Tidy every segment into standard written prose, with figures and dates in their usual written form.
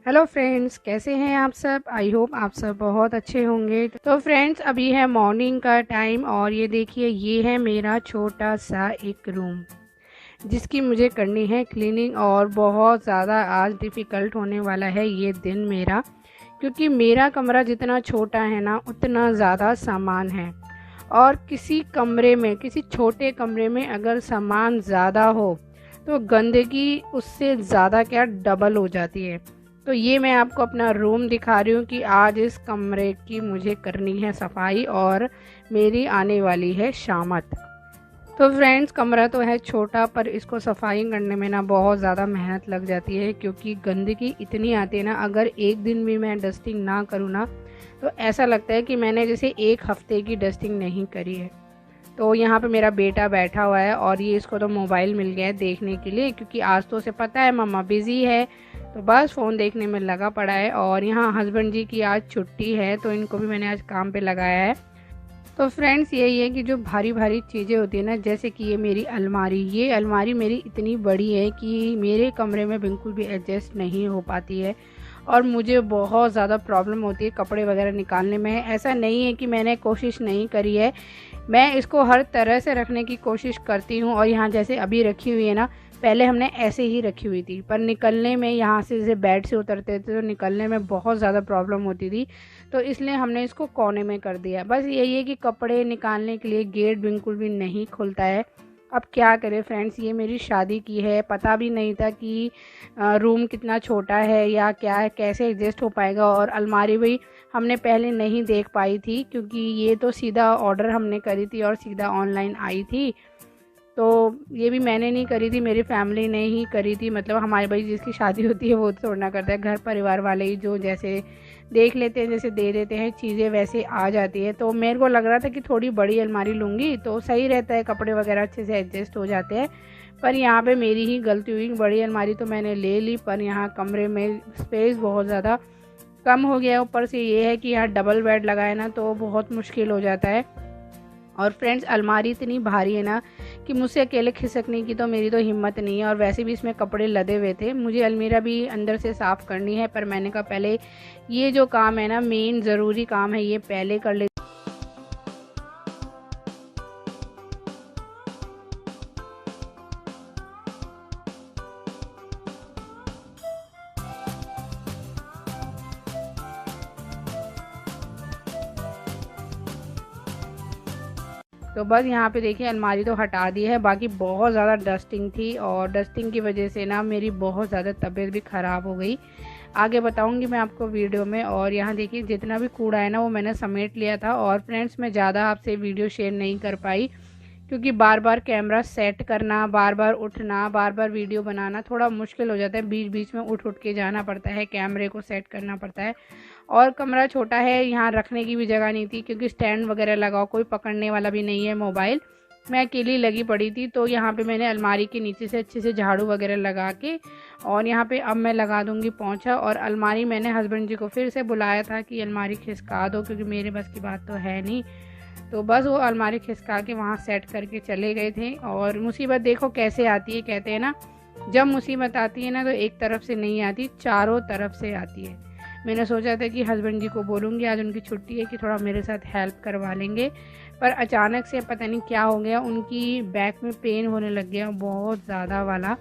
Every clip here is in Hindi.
हेलो फ्रेंड्स, कैसे हैं आप सब। आई होप आप सब बहुत अच्छे होंगे। तो फ्रेंड्स, अभी है मॉर्निंग का टाइम और ये देखिए, ये है मेरा छोटा सा एक रूम जिसकी मुझे करनी है क्लीनिंग। और बहुत ज़्यादा आज डिफ़िकल्ट होने वाला है ये दिन मेरा, क्योंकि मेरा कमरा जितना छोटा है ना उतना ज़्यादा सामान है। और किसी कमरे में, किसी छोटे कमरे में अगर सामान ज़्यादा हो तो गंदगी उससे ज़्यादा क्या डबल हो जाती है। तो ये मैं आपको अपना रूम दिखा रही हूँ कि आज इस कमरे की मुझे करनी है सफाई और मेरी आने वाली है शामत। तो फ्रेंड्स, कमरा तो है छोटा पर इसको सफाई करने में ना बहुत ज़्यादा मेहनत लग जाती है, क्योंकि गंदगी इतनी आती है ना। अगर एक दिन भी मैं डस्टिंग ना करूँ ना तो ऐसा लगता है कि मैंने जैसे एक हफ्ते की डस्टिंग नहीं करी है। तो यहाँ पे मेरा बेटा बैठा हुआ है और ये इसको तो मोबाइल मिल गया है देखने के लिए, क्योंकि आज तो उसे पता है मम्मा बिज़ी है, तो बस फ़ोन देखने में लगा पड़ा है। और यहाँ हस्बैंड जी की आज छुट्टी है तो इनको भी मैंने आज काम पे लगाया है। तो फ्रेंड्स, यही है कि जो भारी भारी चीज़ें होती है ना, जैसे कि ये मेरी अलमारी, ये अलमारी मेरी इतनी बड़ी है कि मेरे कमरे में बिल्कुल भी एडजस्ट नहीं हो पाती है और मुझे बहुत ज़्यादा प्रॉब्लम होती है कपड़े वगैरह निकालने में। ऐसा नहीं है कि मैंने कोशिश नहीं करी है, मैं इसको हर तरह से रखने की कोशिश करती हूँ। और यहाँ जैसे अभी रखी हुई है ना, पहले हमने ऐसे ही रखी हुई थी, पर निकलने में यहाँ से जैसे बेड से उतरते थे तो निकलने में बहुत ज़्यादा प्रॉब्लम होती थी, तो इसलिए हमने इसको कोने में कर दिया। बस यही है कि कपड़े निकालने के लिए गेट बिल्कुल भी नहीं खुलता है। अब क्या करें फ्रेंड्स, ये मेरी शादी की है, पता भी नहीं था कि रूम कितना छोटा है या क्या है, कैसे एडजस्ट हो पाएगा। और अलमारी भी हमने पहले नहीं देख पाई थी, क्योंकि ये तो सीधा ऑर्डर हमने करी थी और सीधा ऑनलाइन आई थी। तो ये भी मैंने नहीं करी थी, मेरी फैमिली ने ही करी थी। मतलब हमारे भाई जिसकी शादी होती है वो छोड़ना करता है, घर परिवार वाले ही जो जैसे देख लेते हैं, जैसे दे देते हैं चीज़ें वैसे आ जाती है। तो मेरे को लग रहा था कि थोड़ी बड़ी अलमारी लूँगी तो सही रहता है, कपड़े वगैरह अच्छे से एडजस्ट हो जाते हैं। पर यहाँ पे मेरी ही गलती हुई, बड़ी अलमारी तो मैंने ले ली पर यहाँ कमरे में स्पेस बहुत ज़्यादा कम हो गया। ऊपर से ये है कि यहाँ डबल बेड लगाए ना तो बहुत मुश्किल हो जाता है। और फ्रेंड्स, अलमारी इतनी भारी है ना कि मुझसे अकेले खिसकने की तो मेरी तो हिम्मत नहीं है। और वैसे भी इसमें कपड़े लदे हुए थे, मुझे अलमीरा भी अंदर से साफ़ करनी है, पर मैंने कहा पहले ये जो काम है ना, मेन ज़रूरी काम है, ये पहले कर ले। तो बस यहाँ पे देखिए अलमारी तो हटा दी है, बाकी बहुत ज़्यादा डस्टिंग थी और डस्टिंग की वजह से ना मेरी बहुत ज़्यादा तबीयत भी ख़राब हो गई। आगे बताऊँगी मैं आपको वीडियो में। और यहाँ देखिए जितना भी कूड़ा है ना वो मैंने समेट लिया था। और फ्रेंड्स, मैं ज़्यादा आपसे वीडियो शेयर नहीं कर पाई, क्योंकि बार बार कैमरा सेट करना, बार बार उठना, बार बार वीडियो बनाना थोड़ा मुश्किल हो जाता है। बीच बीच में उठ उठ के जाना पड़ता है, कैमरे को सेट करना पड़ता है। और कमरा छोटा है, यहाँ रखने की भी जगह नहीं थी, क्योंकि स्टैंड वगैरह लगाओ, कोई पकड़ने वाला भी नहीं है मोबाइल। मैं अकेली लगी पड़ी थी। तो यहाँ पे मैंने अलमारी के नीचे से अच्छे से झाड़ू वगैरह लगा के, और यहाँ पे अब मैं लगा दूँगी पोंछा। और अलमारी मैंने हस्बैंड जी को फिर से बुलाया था कि अलमारी खिसका दो, क्योंकि मेरे बस की बात तो है नहीं। तो बस वो अलमारी खिसका के वहाँ सेट करके चले गए थे। और मुसीबत देखो कैसे आती है, कहते हैं ना जब मुसीबत आती है ना तो एक तरफ से नहीं आती, चारों तरफ से आती है। मैंने सोचा था कि हस्बैंड जी को बोलूँगी, आज उनकी छुट्टी है, कि थोड़ा मेरे साथ हेल्प करवा लेंगे। पर अचानक से पता नहीं क्या हो गया, उनकी बैक में पेन होने लग गया बहुत ज़्यादा वाला,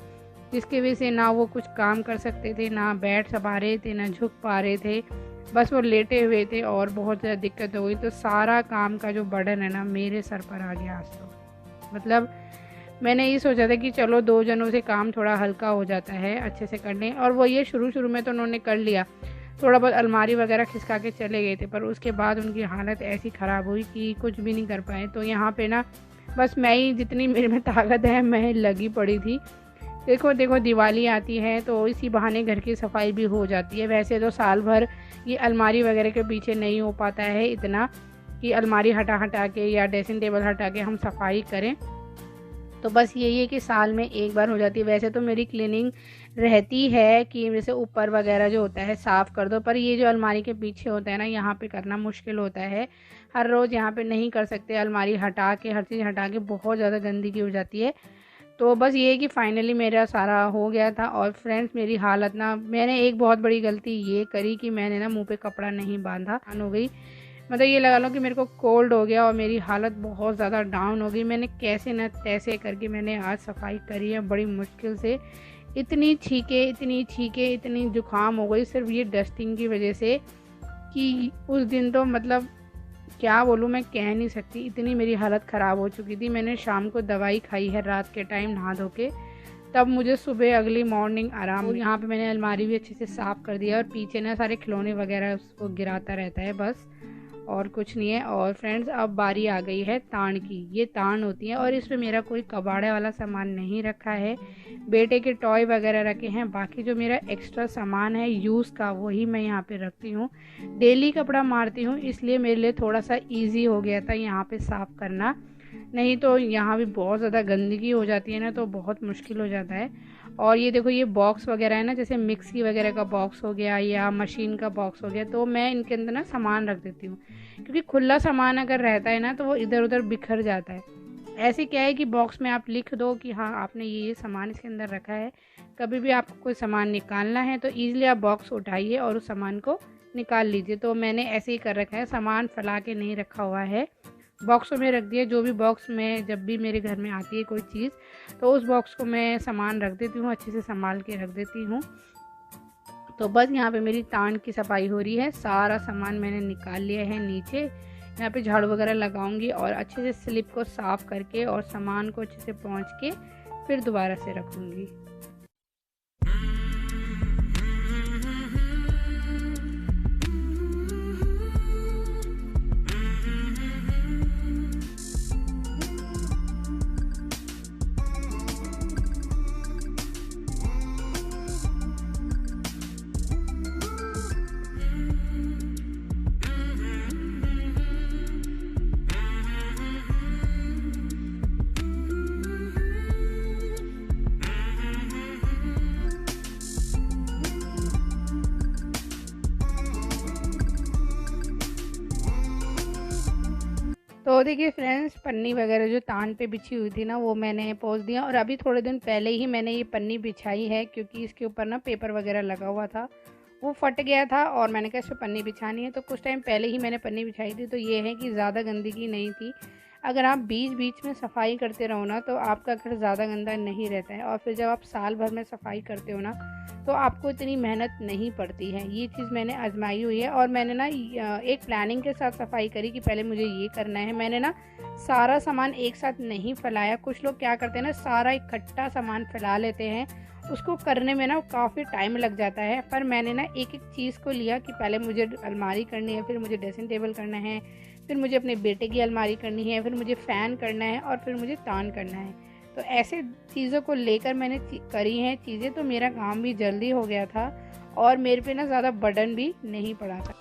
जिसकी वजह से ना वो कुछ काम कर सकते थे, ना बैठ पा रहे थे, ना झुक पा रहे थे, बस वो लेटे हुए थे और बहुत ज़्यादा दिक्कत हो गई। तो सारा काम का जो बर्डन है ना मेरे सर पर आ गया आज तो। मतलब मैंने ये सोचा था कि चलो 2 जनों से काम थोड़ा हल्का हो जाता है, अच्छे से कर लें। और वो ये शुरू में तो उन्होंने कर लिया, थोड़ा बहुत अलमारी वगैरह खिसका के चले गए थे, पर उसके बाद उनकी हालत ऐसी ख़राब हुई कि कुछ भी नहीं कर पाए। तो यहाँ पे ना बस मैं ही, जितनी मेरे में ताकत है मैं लगी पड़ी थी। देखो दिवाली आती है तो इसी बहाने घर की सफाई भी हो जाती है। वैसे तो साल भर ये अलमारी वगैरह के पीछे नहीं हो पाता है इतना कि अलमारी हटा के या ड्रेसिंग टेबल हटा के हम सफाई करें। तो बस यही है कि साल में एक बार हो जाती है। वैसे तो मेरी क्लीनिंग रहती है कि जैसे ऊपर वगैरह जो होता है साफ़ कर दो, पर ये जो अलमारी के पीछे होता है ना, यहाँ पे करना मुश्किल होता है। हर रोज़ यहाँ पे नहीं कर सकते, अलमारी हटा के हर चीज़ हटा के बहुत ज़्यादा गंदगी हो जाती है। तो बस ये है कि फाइनली मेरा सारा हो गया था। और फ्रेंड्स मेरी हालत ना, मैंने एक बहुत बड़ी गलती ये करी कि मैंने ना मुंह पे कपड़ा नहीं बांधा, हो गई, मतलब ये लगा लो कि मेरे को कोल्ड हो गया और मेरी हालत बहुत ज़्यादा डाउन हो गई। मैंने कैसे न तैसे करके मैंने आज सफाई करी है बड़ी मुश्किल से। इतनी छींके इतनी जुकाम हो गई सिर्फ ये डस्टिंग की वजह से कि उस दिन तो मतलब क्या बोलूँ, मैं कह नहीं सकती, इतनी मेरी हालत ख़राब हो चुकी थी। मैंने शाम को दवाई खाई है रात के टाइम नहा धो के, तब मुझे सुबह अगली मॉर्निंग आराम। और यहाँ पे मैंने अलमारी भी अच्छे से साफ़ कर दिया और पीछे ना सारे खिलौने वगैरह उसको गिराता रहता है बस, और कुछ नहीं है। और फ्रेंड्स अब बारी आ गई है तान की। ये तान होती है और इस पे मेरा कोई कबाड़े वाला सामान नहीं रखा है, बेटे के टॉय वगैरह रखे हैं। बाकी जो मेरा एक्स्ट्रा सामान है यूज़ का वही मैं यहाँ पे रखती हूँ। डेली कपड़ा मारती हूँ इसलिए मेरे लिए थोड़ा सा ईजी हो गया था यहाँ पे साफ़ करना, नहीं तो यहाँ भी बहुत ज़्यादा गंदगी हो जाती है ना, तो बहुत मुश्किल हो जाता है। और ये देखो ये बॉक्स वगैरह है ना, जैसे मिक्सी वगैरह का बॉक्स हो गया या मशीन का बॉक्स हो गया, तो मैं इनके अंदर ना सामान रख देती हूँ, क्योंकि खुला सामान अगर रहता है ना तो वो इधर उधर बिखर जाता है। ऐसे क्या है कि बॉक्स में आप लिख दो कि हाँ आपने ये सामान इसके अंदर रखा है, कभी भी आपको कोई सामान निकालना है तो ईज़िली आप बॉक्स उठाइए और उस सामान को निकाल लीजिए। तो मैंने ऐसे ही कर रखा है, सामान फैला के नहीं रखा हुआ है, बॉक्सों में रख दिया। जो भी बॉक्स में जब भी मेरे घर में आती है कोई चीज़ तो उस बॉक्स को मैं सामान रख देती हूँ, अच्छे से संभाल के रख देती हूँ। तो बस यहाँ पे मेरी तान की सफाई हो रही है, सारा सामान मैंने निकाल लिया है नीचे। यहाँ पे झाड़ू वगैरह लगाऊंगी और अच्छे से स्लिप को साफ़ करके और सामान को अच्छे से पोंछ के फिर दोबारा से रखूँगी। तो देखिए फ्रेंड्स, पन्नी वगैरह जो तान पे बिछी हुई थी ना वो मैंने पोंछ दिया। और अभी थोड़े दिन पहले ही मैंने ये पन्नी बिछाई है, क्योंकि इसके ऊपर ना पेपर वगैरह लगा हुआ था, वो फट गया था और मैंने कहा इस पर पन्नी बिछानी है, तो कुछ टाइम पहले ही मैंने पन्नी बिछाई थी। तो ये है कि ज़्यादा गंदगी नहीं थी। अगर आप बीच बीच में सफाई करते रहो ना तो आपका घर ज़्यादा गंदा नहीं रहता है, और फिर जब आप साल भर में सफाई करते हो ना तो आपको इतनी मेहनत नहीं पड़ती है। ये चीज़ मैंने आजमाई हुई है और मैंने ना एक प्लानिंग के साथ सफाई करी कि पहले मुझे ये करना है। मैंने ना सारा सामान एक साथ नहीं फैलाया। कुछ लोग क्या करते हैं ना, सारा इकट्ठा सामान फैला लेते हैं, उसको करने में ना काफ़ी टाइम लग जाता है। पर मैंने ना एक एक चीज़ को लिया कि पहले मुझे अलमारी करनी है, फिर मुझे ड्रेसिंग टेबल करना है, फिर मुझे अपने बेटे की अलमारी करनी है, फिर मुझे फ़ैन करना है और फिर मुझे तान करना है। तो ऐसे चीज़ों को लेकर मैंने करी हैं चीज़ें, तो मेरा काम भी जल्दी हो गया था और मेरे पे ना ज़्यादा बर्डन भी नहीं पड़ा था।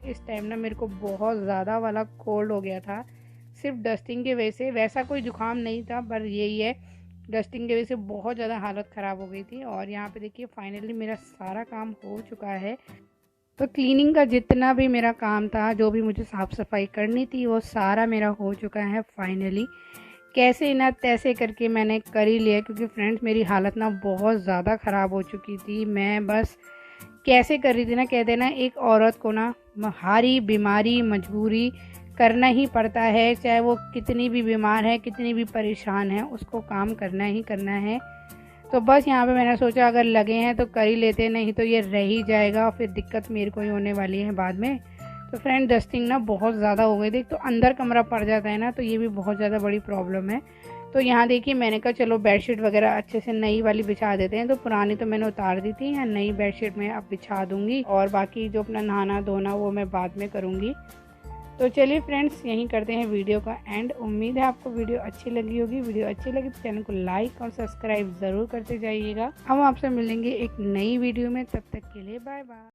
इस टाइम ना मेरे को बहुत ज़्यादा वाला कोल्ड हो गया था, सिर्फ डस्टिंग की वजह से। वैसा कोई जुकाम नहीं था, पर यही है डस्टिंग की वजह से बहुत ज़्यादा हालत ख़राब हो गई थी। और यहाँ पे देखिए फाइनली मेरा सारा काम हो चुका है। तो क्लीनिंग का जितना भी मेरा काम था, जो भी मुझे साफ़ सफाई करनी थी, वो सारा मेरा हो चुका है फाइनली। कैसे ना तैसे करके मैंने कर ही लिया, क्योंकि फ्रेंड्स मेरी हालत ना बहुत ज़्यादा ख़राब हो चुकी थी। मैं बस कैसे कर रही थी ना, कहते ना एक औरत को ना हारी बीमारी मजबूरी करना ही पड़ता है, चाहे वो कितनी भी बीमार है, कितनी भी परेशान है, उसको काम करना ही करना है। तो बस यहाँ पे मैंने सोचा अगर लगे हैं तो कर ही लेते, नहीं तो ये रह ही जाएगा, फिर दिक्कत मेरे को ही होने वाली है बाद में। तो फ्रेंड डस्टिंग ना बहुत ज़्यादा हो गई थी, तो अंदर कमरा पड़ जाता है ना, तो ये भी बहुत ज़्यादा बड़ी प्रॉब्लम है। तो यहाँ देखिए मैंने कहा चलो बेडशीट वगैरह अच्छे से नई वाली बिछा देते हैं। तो पुरानी तो मैंने उतार दी थी, यहाँ नई बेडशीट में अब बिछा दूँगी, और बाकी जो अपना नहाना धोना वो मैं बाद में करूँगी। तो चलिए फ्रेंड्स, यहीं करते हैं वीडियो का एंड। उम्मीद है आपको वीडियो अच्छी लगी होगी। वीडियो अच्छी लगी तो चैनल को लाइक और सब्सक्राइब ज़रूर करते जाइएगा। हम आपसे मिलेंगे एक नई वीडियो में, तब तक के लिए बाय बाय।